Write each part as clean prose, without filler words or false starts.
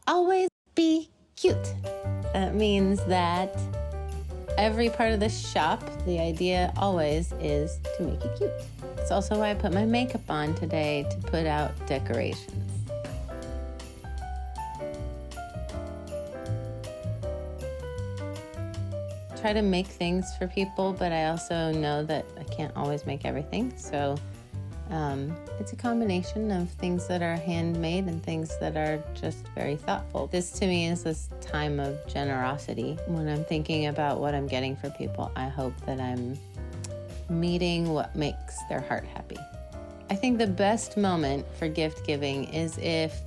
always be cute. That means that every part of the shop, the idea always is to make it cute. It's also why I put my makeup on today to put out decorations. Try to make things for people, but I also know that I can't always make everything. So it's a combination of things that are handmade and things that are just very thoughtful. This to me is this time of generosity. When I'm thinking about what I'm getting for people, I hope that I'm meeting what makes their heart happy. I think the best moment for gift giving is if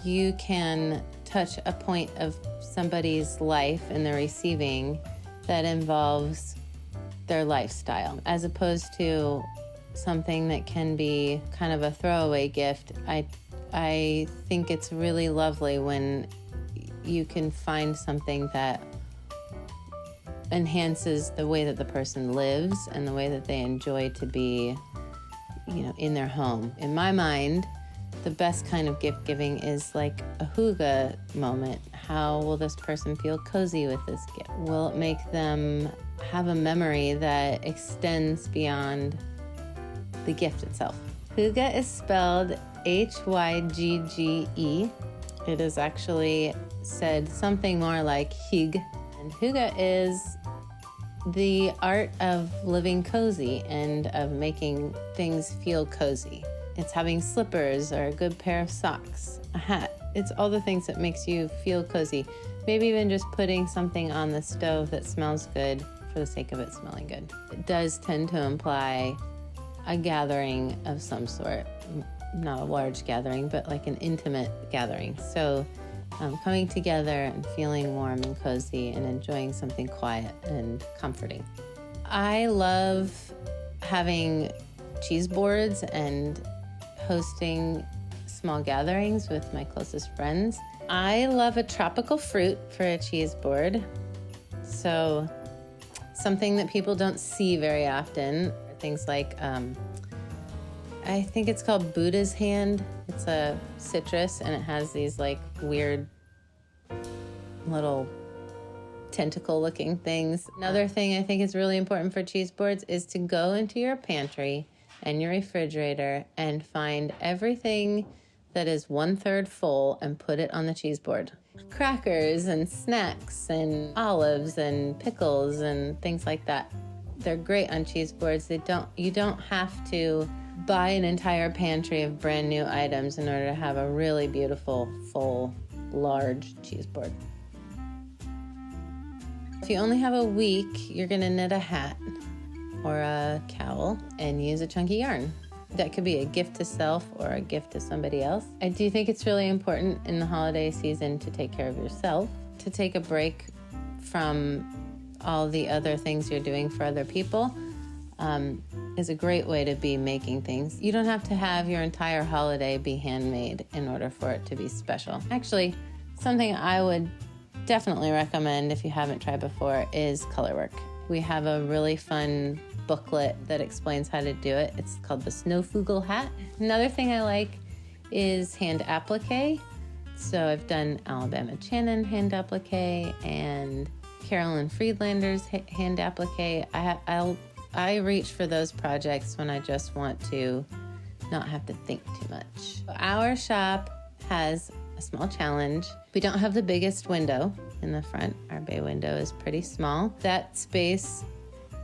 you can touch a point of somebody's life in the receiving that involves their lifestyle, as opposed to something that can be kind of a throwaway gift. I think it's really lovely when you can find something that enhances the way that the person lives and the way that they enjoy to be, in their home. In my mind, the best kind of gift giving is like a hygge moment. How will this person feel cozy with this gift? Will it make them have a memory that extends beyond the gift itself? Hygge is spelled Hygge. It is actually said something more like hygge. And hygge is the art of living cozy and of making things feel cozy. It's having slippers or a good pair of socks, a hat. It's all the things that makes you feel cozy. Maybe even just putting something on the stove that smells good for the sake of it smelling good. It does tend to imply a gathering of some sort, not a large gathering, but like an intimate gathering. So coming together and feeling warm and cozy and enjoying something quiet and comforting. I love having cheese boards and hosting small gatherings with my closest friends. I love a tropical fruit for a cheese board. So something that people don't see very often are things like, I think it's called Buddha's hand. It's a citrus and it has these like weird little tentacle looking things. Another thing I think is really important for cheese boards is to go into your pantry and your refrigerator and find everything that is 1/3 full and put it on the cheese board. Crackers and snacks and olives and pickles and things like that. They're great on cheese boards. You don't have to buy an entire pantry of brand new items in order to have a really beautiful, full, large cheese board. If you only have a week, you're gonna knit a hat or a cowl and use a chunky yarn. That could be a gift to self or a gift to somebody else. I do think it's really important in the holiday season to take care of yourself, to take a break from all the other things you're doing for other people. Is a great way to be making things. You don't have to have your entire holiday be handmade in order for it to be special. Actually, something I would definitely recommend if you haven't tried before is color work. We have a really fun booklet that explains how to do it. It's called the Snowfugel hat. Another thing I like is hand applique. So I've done Alabama Channon hand applique and Carolyn Friedlander's hand applique. I reach for those projects when I just want to not have to think too much. Our shop has a small challenge. We don't have the biggest window in the front. Our bay window is pretty small. That space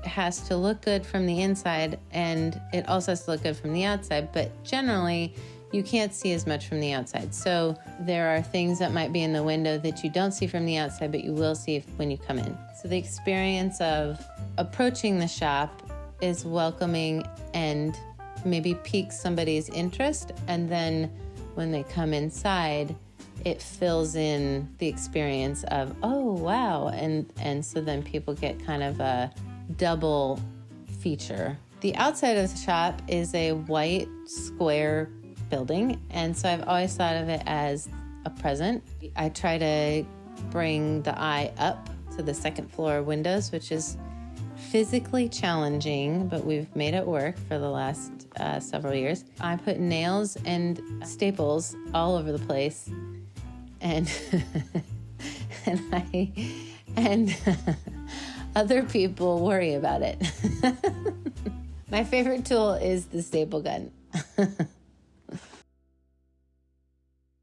has to look good from the inside and it also has to look good from the outside, but generally you can't see as much from the outside. So there are things that might be in the window that you don't see from the outside, but you will see when you come in. So the experience of approaching the shop is welcoming and maybe piques somebody's interest. And then when they come inside, it fills in the experience of, oh, wow. And so then people get kind of a double feature. The outside of the shop is a white square building. And so I've always thought of it as a present. I try to bring the eye up to the second floor windows, which is physically challenging, but we've made it work for the last several years. I put nails and staples all over the place and and other people worry about it. My favorite tool is the staple gun.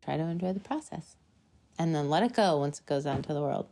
Try to enjoy the process and then let it go once it goes out into the world.